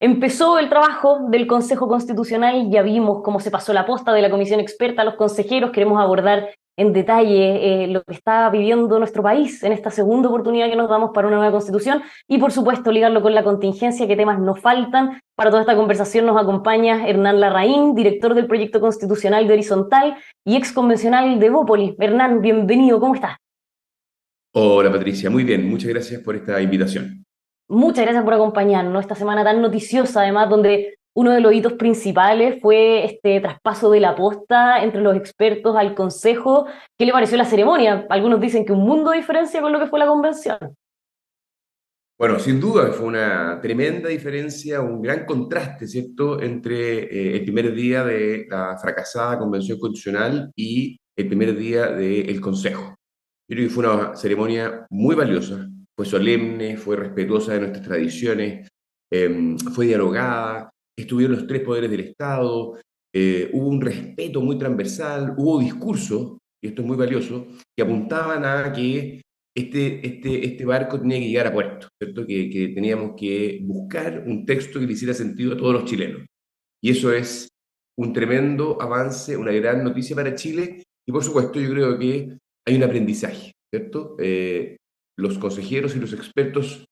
Empezó el trabajo del Consejo Constitucional, ya vimos cómo se pasó la posta de la comisión experta a los consejeros, queremos abordar en detalle lo que está viviendo nuestro país en esta segunda oportunidad que nos damos para una nueva constitución y por supuesto ligarlo con la contingencia, qué temas nos faltan. Para toda esta conversación nos acompaña Hernán Larraín, director del proyecto constitucional de Horizontal y ex convencional de Bópoli. Hernán, bienvenido, ¿cómo estás? Hola Patricia, muy bien, muchas gracias por esta invitación. Muchas gracias por acompañarnos esta semana tan noticiosa, además, donde uno de los hitos principales fue este traspaso de la posta entre los expertos al Consejo. ¿Qué le pareció la ceremonia? Algunos dicen que un mundo de diferencia con lo que fue la convención. Bueno, sin duda fue una tremenda diferencia, un gran contraste, ¿cierto?, entre el primer día de la fracasada Convención Constitucional y el primer día del Consejo. Yo creo que fue una ceremonia muy valiosa, fue solemne, fue respetuosa de nuestras tradiciones, fue dialogada, estuvieron los tres poderes del Estado, hubo un respeto muy transversal, hubo discursos, y esto es muy valioso, que apuntaban a que este barco tenía que llegar a puerto, ¿cierto? Que teníamos que buscar un texto que le hiciera sentido a todos los chilenos. Y eso es un tremendo avance, una gran noticia para Chile. Y por supuesto, yo creo que hay un aprendizaje, ¿cierto? Los consejeros y los expertos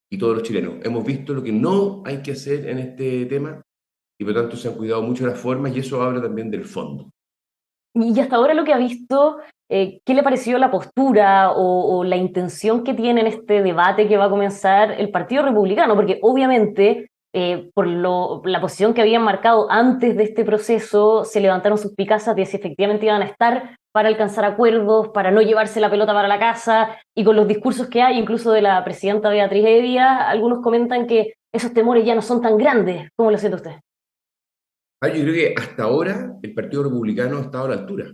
y todos los chilenos hemos visto lo que no hay que hacer en este tema y por lo tanto se han cuidado mucho las formas y eso habla también del fondo. Y hasta ahora lo que ha visto, ¿qué le pareció la postura o la intención que tiene en este debate que va a comenzar el Partido Republicano? Porque obviamente, por la posición que habían marcado antes de este proceso, se levantaron suspicacias de si efectivamente iban a estar para alcanzar acuerdos, para no llevarse la pelota para la casa, y con los discursos que hay, incluso de la presidenta Beatriz Evia, algunos comentan que esos temores ya no son tan grandes. ¿Cómo lo siente usted? Yo creo que hasta ahora el Partido Republicano ha estado a la altura.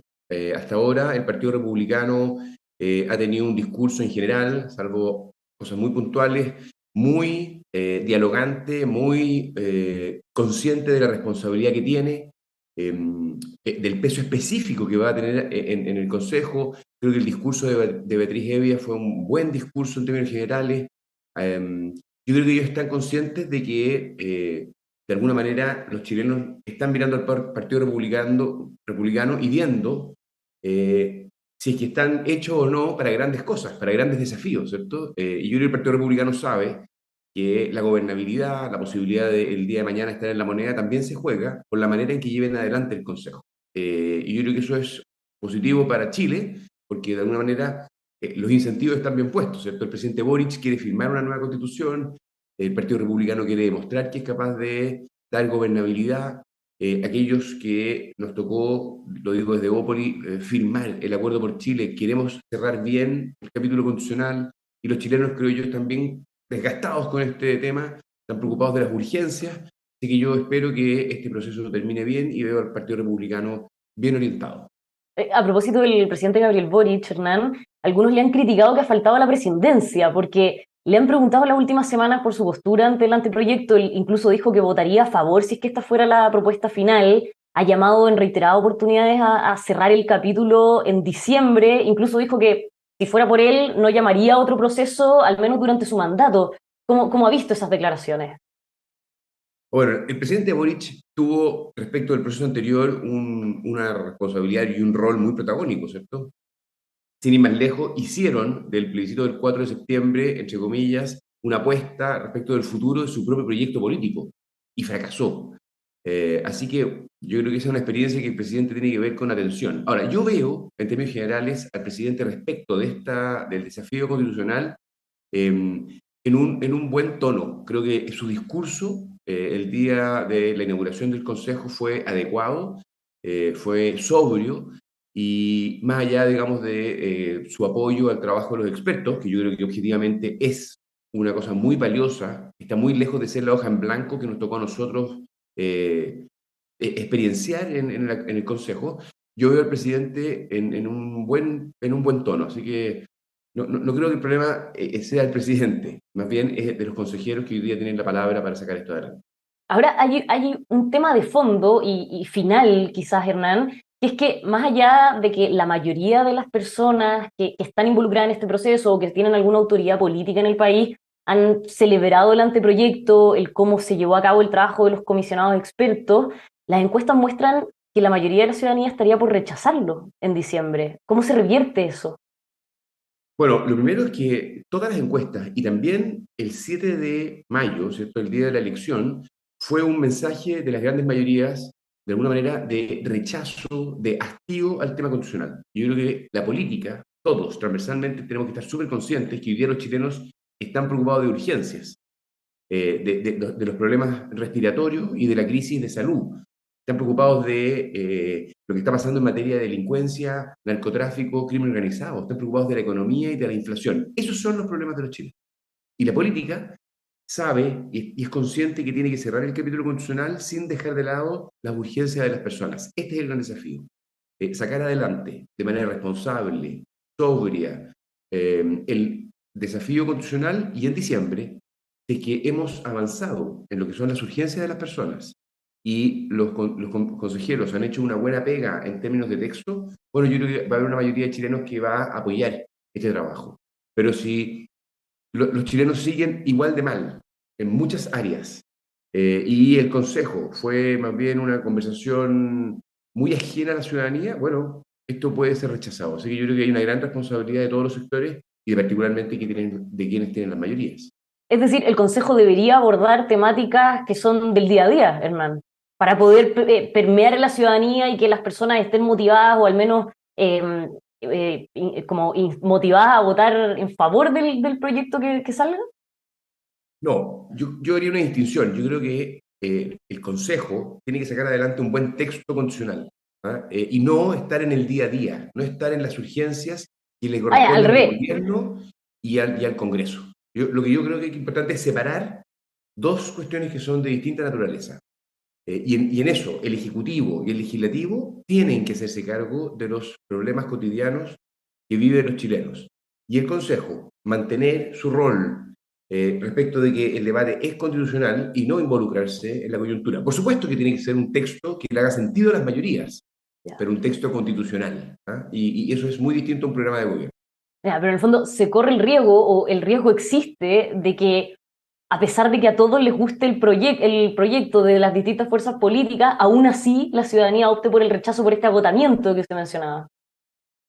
Hasta ahora el Partido Republicano ha tenido un discurso en general, salvo cosas muy puntuales, muy dialogante, muy consciente de la responsabilidad que tiene, del peso específico que va a tener en el Consejo. Creo que el discurso de Beatriz Evia fue un buen discurso en términos generales. Yo creo que ellos están conscientes de que de alguna manera los chilenos están mirando al Partido Republicano y viendo si es que están hechos o no para grandes cosas, para grandes desafíos, ¿cierto? Y yo creo que el Partido Republicano sabe que la gobernabilidad, la posibilidad de el día de mañana estar en la moneda también se juega por la manera en que lleven adelante el Consejo. Y yo creo que eso es positivo para Chile, porque de alguna manera los incentivos están bien puestos, ¿cierto? El presidente Boric quiere firmar una nueva constitución, el Partido Republicano quiere demostrar que es capaz de dar gobernabilidad. Aquellos que nos tocó, lo digo desde Bópoli, firmar el acuerdo por Chile, queremos cerrar bien el capítulo constitucional y los chilenos, creo yo, están bien desgastados con este tema, están preocupados de las urgencias, así que yo espero que este proceso termine bien y veo al Partido Republicano bien orientado. A propósito del presidente Gabriel Boric, Hernán, algunos le han criticado que ha faltado a la presidencia, porque le han preguntado en las últimas semanas por su postura ante el anteproyecto, él incluso dijo que votaría a favor si es que esta fuera la propuesta final, ha llamado en reiteradas oportunidades a cerrar el capítulo en diciembre, incluso dijo que si fuera por él no llamaría a otro proceso, al menos durante su mandato. ¿Cómo ha visto esas declaraciones? Bueno, el presidente Boric tuvo, respecto del proceso anterior, una responsabilidad y un rol muy protagónico, ¿cierto? Sin ir más lejos, hicieron del plebiscito del 4 de septiembre, entre comillas, una apuesta respecto del futuro de su propio proyecto político y fracasó. Así que yo creo que esa es una experiencia que el presidente tiene que ver con atención. Ahora, yo veo, en términos generales, al presidente respecto del desafío constitucional en un buen tono. Creo que su discurso el día de la inauguración del Consejo fue adecuado, fue sobrio y más allá, digamos, de su apoyo al trabajo de los expertos, que yo creo que objetivamente es una cosa muy valiosa, está muy lejos de ser la hoja en blanco que nos tocó a nosotros eh, experienciar en el Consejo. Yo veo al presidente en un buen tono, así que no creo que el problema sea el presidente, más bien es de los consejeros que hoy día tienen la palabra para sacar esto adelante. Ahora hay un tema de fondo y final, quizás, Hernán, que es que más allá de que la mayoría de las personas que están involucradas en este proceso o que tienen alguna autoridad política en el país han celebrado el anteproyecto, el cómo se llevó a cabo el trabajo de los comisionados expertos, las encuestas muestran que la mayoría de la ciudadanía estaría por rechazarlo en diciembre. ¿Cómo se revierte eso? Bueno, lo primero es que todas las encuestas y también el 7 de mayo, ¿cierto? El día de la elección, fue un mensaje de las grandes mayorías, de alguna manera, de rechazo, de hastío al tema constitucional. Yo creo que la política, todos transversalmente, tenemos que estar súper conscientes que hoy día los chilenos están preocupados de urgencias, de los problemas respiratorios y de la crisis de salud. Están preocupados de lo que está pasando en materia de delincuencia, narcotráfico, crimen organizado. Están preocupados de la economía y de la inflación. Esos son los problemas de los chilenos. Y la política sabe y es consciente que tiene que cerrar el capítulo constitucional sin dejar de lado las urgencias de las personas. Este es el gran desafío. Sacar adelante de manera responsable, sobria, el desafío constitucional y en diciembre de que hemos avanzado en lo que son las urgencias de las personas y los consejeros han hecho una buena pega en términos de texto, bueno, yo creo que va a haber una mayoría de chilenos que va a apoyar este trabajo. Pero si los chilenos siguen igual de mal en muchas áreas y el Consejo fue más bien una conversación muy ajena a la ciudadanía, bueno, esto puede ser rechazado. Así que yo creo que hay una gran responsabilidad de todos los sectores y de particularmente de quienes tienen las mayorías. Es decir, el Consejo debería abordar temáticas que son del día a día, Hernán, para poder permear en la ciudadanía y que las personas estén motivadas o al menos motivadas a votar en favor del proyecto que salga. No, yo haría una distinción. Yo creo que el Consejo tiene que sacar adelante un buen texto constitucional, ¿ah? Y no estar en el día a día, no estar en las urgencias que le Vaya, al corresponden al revés. gobierno y al Congreso. Lo que yo creo que es importante es separar dos cuestiones que son de distinta naturaleza. Y en eso, el Ejecutivo y el Legislativo tienen que hacerse cargo de los problemas cotidianos que viven los chilenos. Y el Consejo, mantener su rol respecto de que el debate es constitucional y no involucrarse en la coyuntura. Por supuesto que tiene que ser un texto que le haga sentido a las mayorías, Ya. pero un texto constitucional. ¿Ah? Y eso es muy distinto a un programa de gobierno. Ya, pero en el fondo se corre el riesgo o el riesgo existe de que a pesar de que a todos les guste el proyecto de las distintas fuerzas políticas, aún así la ciudadanía opte por el rechazo por este agotamiento que se mencionaba.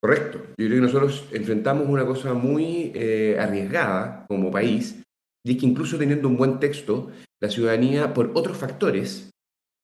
Correcto. Yo creo que nosotros enfrentamos una cosa muy arriesgada como país, y es que incluso teniendo un buen texto, la ciudadanía, por otros factores,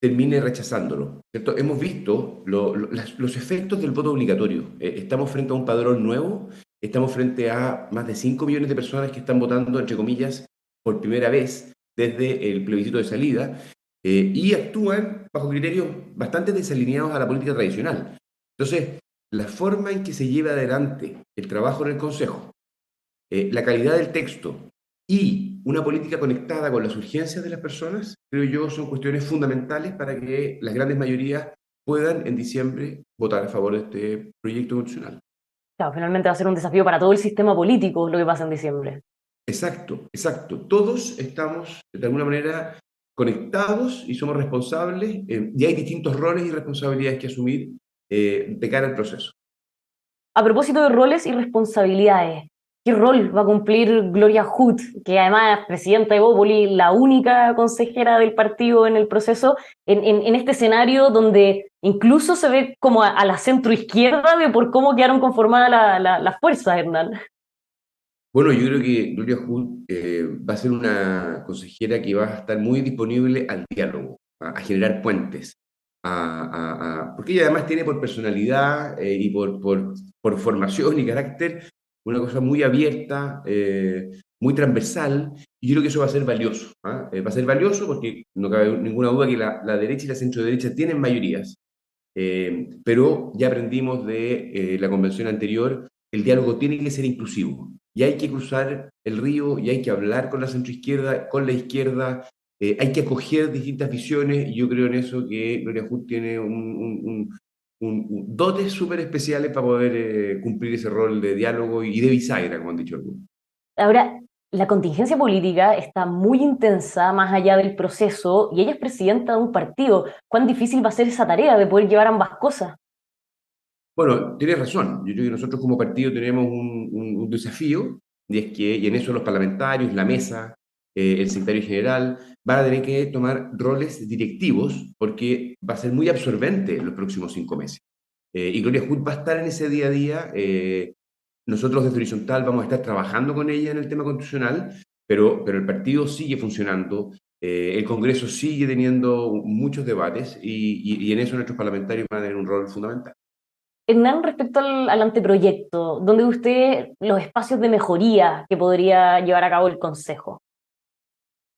termine rechazándolo. ¿Cierto? Hemos visto los efectos del voto obligatorio. Estamos frente a un padrón nuevo, estamos frente a más de 5 millones de personas que están votando, entre comillas, por primera vez desde el plebiscito de salida, y actúan bajo criterios bastante desalineados a la política tradicional. Entonces, la forma en que se lleva adelante el trabajo en el Consejo, la calidad del texto y una política conectada con las urgencias de las personas, creo yo, son cuestiones fundamentales para que las grandes mayorías puedan en diciembre votar a favor de este proyecto constitucional. Claro, finalmente va a ser un desafío para todo el sistema político lo que pasa en diciembre. Exacto, exacto. Todos estamos de alguna manera conectados y somos responsables y hay distintos roles y responsabilidades que asumir de cara al proceso. A propósito de roles y responsabilidades, ¿qué rol va a cumplir Gloria Hood, que además es presidenta de Bópoli, la única consejera del partido en el proceso, en este escenario donde incluso se ve como a la centroizquierda de por cómo quedaron conformadas las fuerzas, Hernán? Bueno, yo creo que Gloria Hood va a ser una consejera que va a estar muy disponible al diálogo, a generar puentes, porque ella además tiene por personalidad y por formación y carácter una cosa muy abierta, muy transversal, y yo creo que eso va a ser valioso. ¿Ah? Va a ser valioso porque no cabe ninguna duda que la derecha y la centro derecha tienen mayorías, pero ya aprendimos de la convención anterior, el diálogo tiene que ser inclusivo y hay que cruzar el río y hay que hablar con la centroizquierda, con la izquierda, hay que acoger distintas visiones y yo creo en eso que Gloria Hood tiene dotes súper especiales para poder cumplir ese rol de diálogo y de bisagra, como han dicho algunos. Ahora, la contingencia política está muy intensa más allá del proceso y ella es presidenta de un partido. ¿Cuán difícil va a ser esa tarea de poder llevar ambas cosas? Bueno, tienes razón. Yo creo que nosotros como partido tenemos un desafío y en eso los parlamentarios, la mesa, el secretario general, van a tener que tomar roles directivos porque va a ser muy absorbente en los próximos 5 meses. Y Gloria Hood va a estar en ese día a día. Nosotros desde Horizontal vamos a estar trabajando con ella en el tema constitucional, pero el partido sigue funcionando, el Congreso sigue teniendo muchos debates y en eso nuestros parlamentarios van a tener un rol fundamental. Hernán, respecto al anteproyecto, ¿dónde ve usted los espacios de mejoría que podría llevar a cabo el Consejo?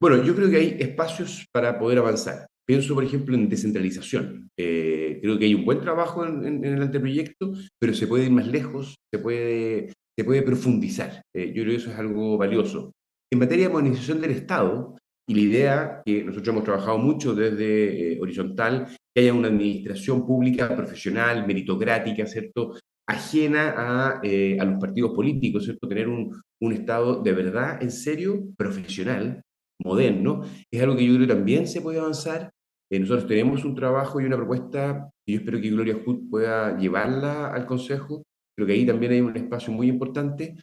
Bueno, yo creo que hay espacios para poder avanzar. Pienso, por ejemplo, en descentralización. Creo que hay un buen trabajo en el anteproyecto, pero se puede ir más lejos, se puede profundizar. Yo creo que eso es algo valioso. En materia de modernización del Estado, y la idea que nosotros hemos trabajado mucho desde Horizontal, que haya una administración pública profesional, meritocrática, ¿cierto? Ajena a los partidos políticos, ¿cierto? Tener un Estado de verdad, en serio, profesional, moderno, es algo que yo creo que también se puede avanzar. Nosotros tenemos un trabajo y una propuesta y yo espero que Gloria Hood pueda llevarla al Consejo. Creo que ahí también hay un espacio muy importante.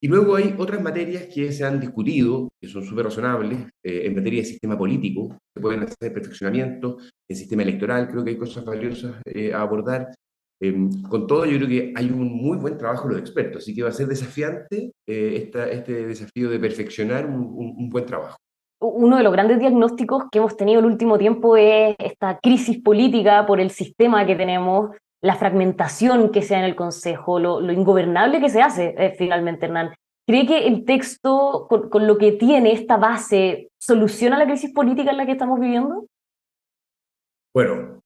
Y luego hay otras materias que se han discutido, que son súper razonables, en materia de sistema político, se pueden hacer perfeccionamientos, en sistema electoral, creo que hay cosas valiosas a abordar. Con todo, yo creo que hay un muy buen trabajo de los expertos, así que va a ser desafiante este desafío de perfeccionar un buen trabajo. Uno de los grandes diagnósticos que hemos tenido el último tiempo es esta crisis política por el sistema que tenemos, la fragmentación que se da en el Consejo, lo ingobernable que se hace finalmente, Hernán. ¿Cree que el texto, con lo que tiene esta base, soluciona la crisis política en la que estamos viviendo? Bueno,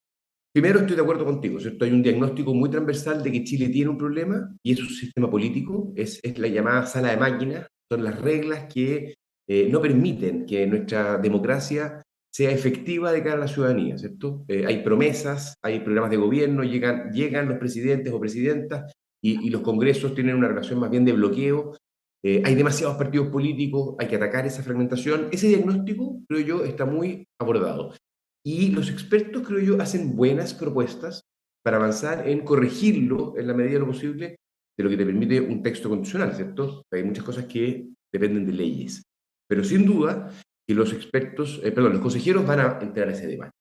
primero estoy de acuerdo contigo, ¿cierto? Hay un diagnóstico muy transversal de que Chile tiene un problema y es su sistema político, es la llamada sala de máquinas, son las reglas que no permiten que nuestra democracia sea efectiva de cara a la ciudadanía, ¿cierto? Hay promesas, hay programas de gobierno, llegan los presidentes o presidentas y los congresos tienen una relación más bien de bloqueo. Hay demasiados partidos políticos, hay que atacar esa fragmentación. Ese diagnóstico, creo yo, está muy abordado. Y los expertos, creo yo, hacen buenas propuestas para avanzar en corregirlo en la medida de lo posible de lo que te permite un texto constitucional, ¿cierto? Hay muchas cosas que dependen de leyes. Pero sin duda que los expertos, perdón, los consejeros van a entrar a ese debate.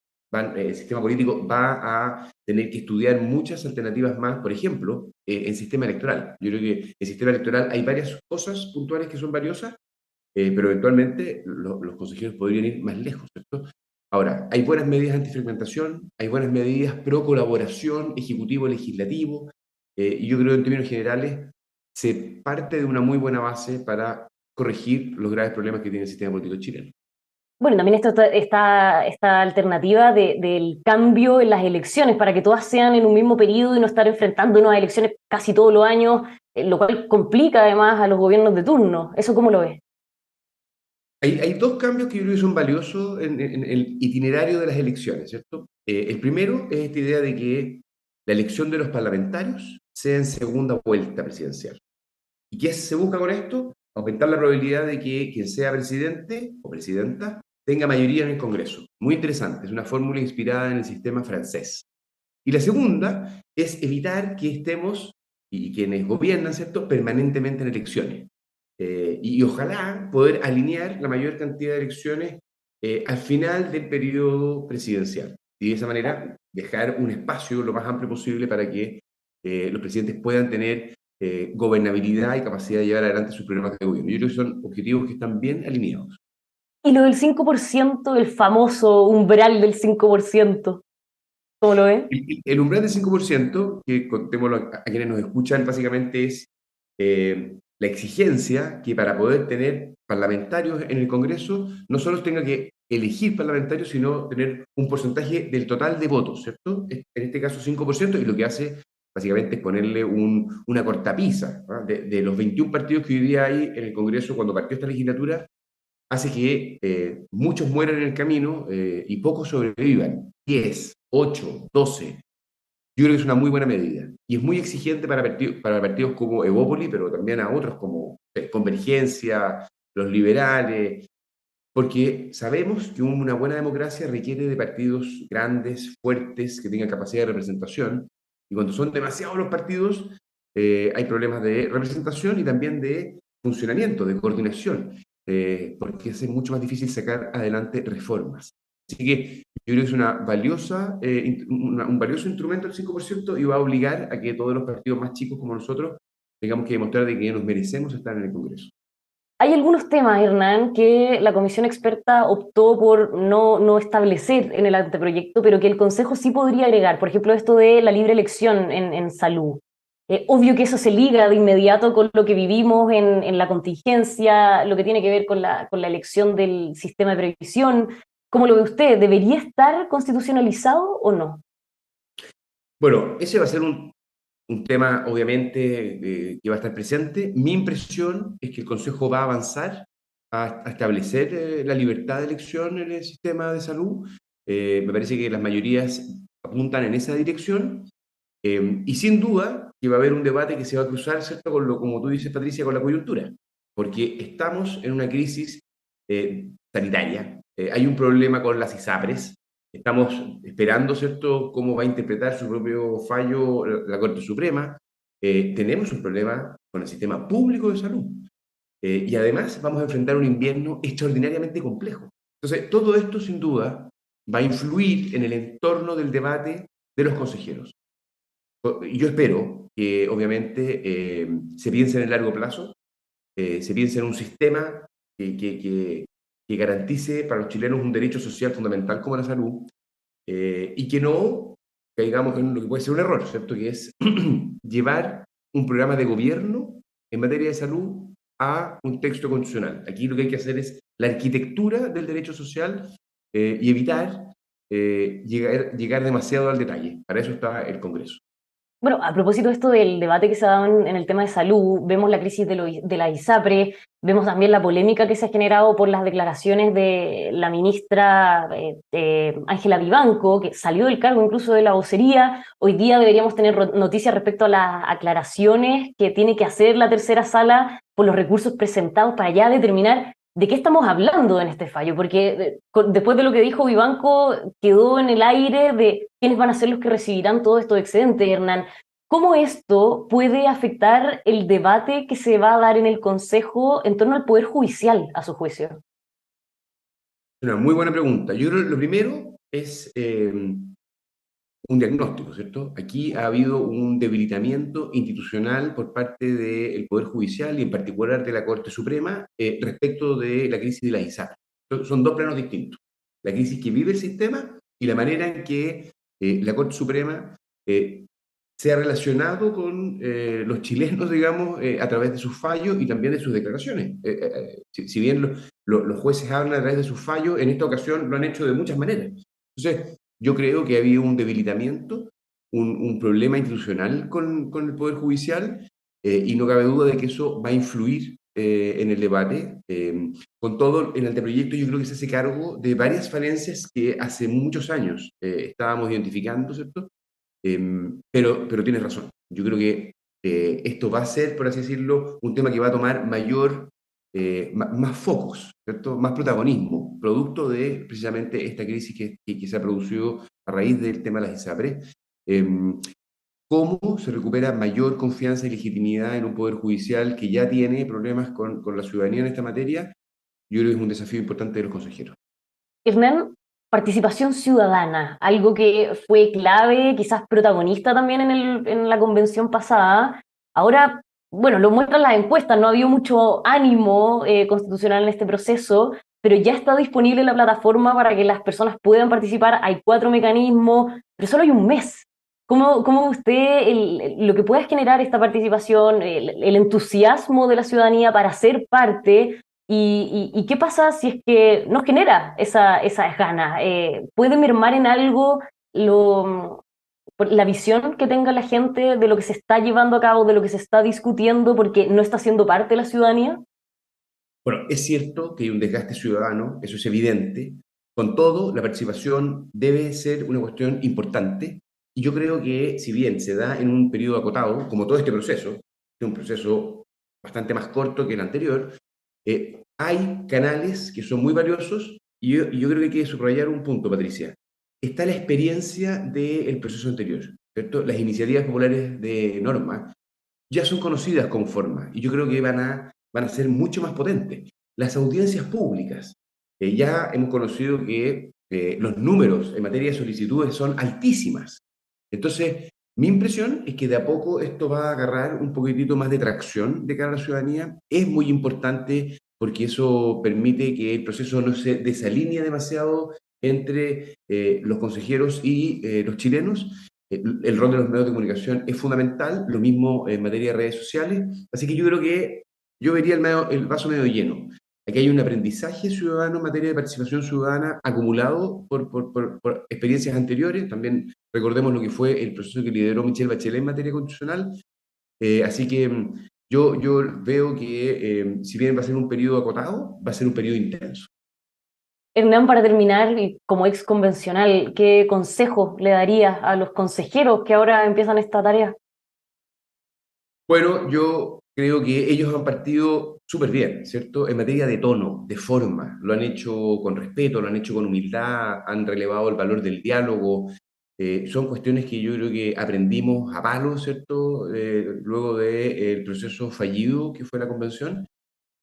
El sistema político va a tener que estudiar muchas alternativas más, por ejemplo, en sistema electoral. Yo creo que en el sistema electoral hay varias cosas puntuales que son valiosas, pero eventualmente los consejeros podrían ir más lejos, ¿cierto? Ahora, hay buenas medidas antifragmentación, hay buenas medidas pro colaboración ejecutivo-legislativo, y yo creo que en términos generales se parte de una muy buena base para corregir los graves problemas que tiene el sistema político chileno. Bueno, también esta alternativa del cambio en las elecciones para que todas sean en un mismo periodo y no estar enfrentándonos a elecciones casi todos los años, lo cual complica además a los gobiernos de turno. ¿Eso cómo lo ves? Hay dos cambios que yo creo que son valiosos en el itinerario de las elecciones, ¿cierto? El primero es esta idea de que la elección de los parlamentarios sea en segunda vuelta presidencial. ¿Y qué se busca con esto? Aumentar la probabilidad de que quien sea presidente o presidenta tenga mayoría en el Congreso. Muy interesante, es una fórmula inspirada en el sistema francés. Y la segunda es evitar que estemos, y quienes gobiernan, ¿cierto?, permanentemente en elecciones. Y ojalá poder alinear la mayor cantidad de elecciones al final del periodo presidencial. Y de esa manera dejar un espacio lo más amplio posible para que los presidentes puedan tener gobernabilidad y capacidad de llevar adelante sus programas de gobierno. Yo creo que son objetivos que están bien alineados. Y lo del 5%, el famoso umbral del 5%, ¿cómo lo ves? El umbral del 5%, que contémoslo a quienes nos escuchan, básicamente es la exigencia que para poder tener parlamentarios en el Congreso, no solo tenga que elegir parlamentarios, sino tener un porcentaje del total de votos, ¿cierto? En este caso 5%, y lo que hace básicamente es ponerle una cortapisa, ¿no? De los 21 partidos que hoy día hay en el Congreso cuando partió esta legislatura, hace que muchos mueran en el camino y pocos sobrevivan. 10, 8, 12. Yo creo que es una muy buena medida. Y es muy exigente para partidos como Evópoli, pero también a otros como Convergencia, los liberales, porque sabemos que una buena democracia requiere de partidos grandes, fuertes, que tengan capacidad de representación. Y cuando son demasiados los partidos, hay problemas de representación y también de funcionamiento, de coordinación, porque hace mucho más difícil sacar adelante reformas. Así que yo creo que es un valioso instrumento el 5% y va a obligar a que todos los partidos más chicos como nosotros tengamos que demostrar de que nos merecemos estar en el Congreso. Hay algunos temas, Hernán, que la comisión experta optó por no establecer en el anteproyecto, pero que el Consejo sí podría agregar. Por ejemplo, esto de la libre elección en salud. Obvio que eso se liga de inmediato con lo que vivimos en la contingencia, lo que tiene que ver con la elección del sistema de previsión. ¿Cómo lo ve usted? ¿Debería estar constitucionalizado o no? Bueno, ese va a ser un tema, obviamente, que va a estar presente. Mi impresión es que el Consejo va a avanzar a establecer la libertad de elección en el sistema de salud. Me parece que las mayorías apuntan en esa dirección. Y sin duda que va a haber un debate que se va a cruzar, ¿cierto? Como tú dices, Patricia, con la coyuntura, porque estamos en una crisis sanitaria. Hay un problema con las ISAPRES. Estamos esperando, ¿cierto?, cómo va a interpretar su propio fallo la Corte Suprema. Tenemos un problema con el sistema público de salud. Y además vamos a enfrentar un invierno extraordinariamente complejo. Entonces, todo esto, sin duda, va a influir en el entorno del debate de los consejeros. Yo espero que, obviamente, se piense en el largo plazo, se piense en un sistema que garantice para los chilenos un derecho social fundamental como la salud, y que no caigamos en lo que puede ser un error, ¿cierto? Que es llevar un programa de gobierno en materia de salud a un texto constitucional. Aquí lo que hay que hacer es la arquitectura del derecho social, y evitar llegar demasiado al detalle. Para eso está el Congreso. Bueno, a propósito de esto del debate que se ha dado en el tema de salud, vemos la crisis de la ISAPRE, vemos también la polémica que se ha generado por las declaraciones de la ministra Ángela Vivanco, que salió del cargo incluso de la vocería. Hoy día deberíamos tener noticias respecto a las aclaraciones que tiene que hacer la tercera sala por los recursos presentados para ya determinar de qué estamos hablando en este fallo, porque después de lo que dijo Vivanco, quedó en el aire de quiénes van a ser los que recibirán todo esto excedente, Hernán. ¿Cómo esto puede afectar el debate que se va a dar en el Consejo en torno al Poder Judicial, a su juicio? Una muy buena pregunta. Yo creo que lo primero es un diagnóstico, ¿cierto? Aquí ha habido un debilitamiento institucional por parte del Poder Judicial y en particular de la Corte Suprema, respecto de la crisis de la ISAPRE. Son dos planos distintos. La crisis que vive el sistema y la manera en que la Corte Suprema se ha relacionado con los chilenos, digamos, a través de sus fallos y también de sus declaraciones. Si bien los jueces hablan a través de sus fallos, en esta ocasión lo han hecho de muchas maneras. Entonces, yo creo que ha habido un debilitamiento, un problema institucional con el Poder Judicial, y no cabe duda de que eso va a influir en el debate. Con todo, el anteproyecto yo creo que se hace cargo de varias falencias que hace muchos años estábamos identificando, ¿cierto? Pero tienes razón. Yo creo que esto va a ser, por así decirlo, un tema que va a tomar más focos, ¿cierto? Más protagonismo, producto de precisamente esta crisis que se ha producido a raíz del tema de las ISAPRES. ¿Cómo se recupera mayor confianza y legitimidad en un poder judicial que ya tiene problemas con la ciudadanía en esta materia? Yo creo que es un desafío importante de los consejeros. Hernán, participación ciudadana, algo que fue clave, quizás protagonista también en la convención pasada. Ahora, bueno, lo muestran las encuestas, no ha habido mucho ánimo constitucional en este proceso, pero ya está disponible la plataforma para que las personas puedan participar. Hay 4 mecanismos, pero solo hay un mes. ¿Cómo usted, lo que pueda generar esta participación, el entusiasmo de la ciudadanía para ser parte? ¿Y qué pasa si es que no genera esa gana? ¿Puede mermar en algo la visión que tenga la gente de lo que se está llevando a cabo, de lo que se está discutiendo, porque no está siendo parte de la ciudadanía? Bueno, es cierto que hay un desgaste ciudadano, eso es evidente. Con todo, la participación debe ser una cuestión importante y yo creo que si bien se da en un periodo acotado, como todo este proceso, es un proceso bastante más corto que el anterior, hay canales que son muy valiosos y yo creo que hay que subrayar un punto, Patricia. Está la experiencia del proceso anterior, ¿cierto? Las iniciativas populares de norma ya son conocidas como forma y yo creo que van a van a ser mucho más potentes. Las audiencias públicas, ya hemos conocido que los números en materia de solicitudes son altísimas. Entonces, mi impresión es que de a poco esto va a agarrar un poquitito más de tracción de cara a la ciudadanía. Es muy importante porque eso permite que el proceso no se desalinee demasiado entre los consejeros y los chilenos. El rol de los medios de comunicación es fundamental, lo mismo en materia de redes sociales. Así que yo creo que yo vería el vaso medio lleno. Aquí hay un aprendizaje ciudadano en materia de participación ciudadana acumulado por experiencias anteriores. También recordemos lo que fue el proceso que lideró Michelle Bachelet en materia constitucional. Así que yo veo que si bien va a ser un periodo acotado, va a ser un periodo intenso. Hernán, para terminar, y como ex convencional, ¿qué consejo le darías a los consejeros que ahora empiezan esta tarea? Bueno, yo creo que ellos han partido súper bien, ¿cierto? En materia de tono, de forma, lo han hecho con respeto, lo han hecho con humildad, han relevado el valor del diálogo. Son cuestiones que yo creo que aprendimos a palos, ¿cierto? Luego del proceso fallido que fue la convención.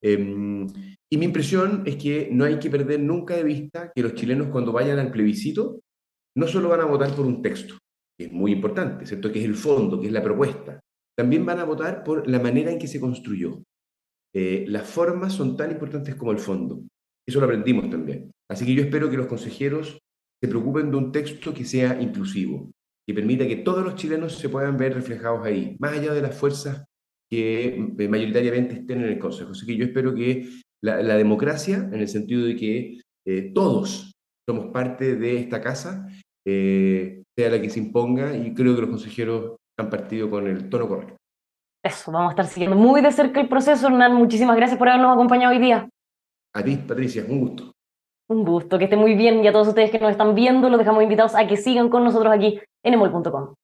Y mi impresión es que no hay que perder nunca de vista que los chilenos cuando vayan al plebiscito no solo van a votar por un texto, que es muy importante, ¿cierto? Que es el fondo, que es la propuesta. También van a votar por la manera en que se construyó. Las formas son tan importantes como el fondo. Eso lo aprendimos también. Así que yo espero que los consejeros se preocupen de un texto que sea inclusivo, que permita que todos los chilenos se puedan ver reflejados ahí, más allá de las fuerzas que mayoritariamente estén en el Consejo. Así que yo espero que la democracia, en el sentido de que todos somos parte de esta casa, sea la que se imponga, y creo que los consejeros han partido con el tono correcto. Eso, vamos a estar siguiendo muy de cerca el proceso, Hernán. Muchísimas gracias por habernos acompañado hoy día. A ti, Patricia, un gusto. Un gusto, que esté muy bien, y a todos ustedes que nos están viendo, los dejamos invitados a que sigan con nosotros aquí en emol.com.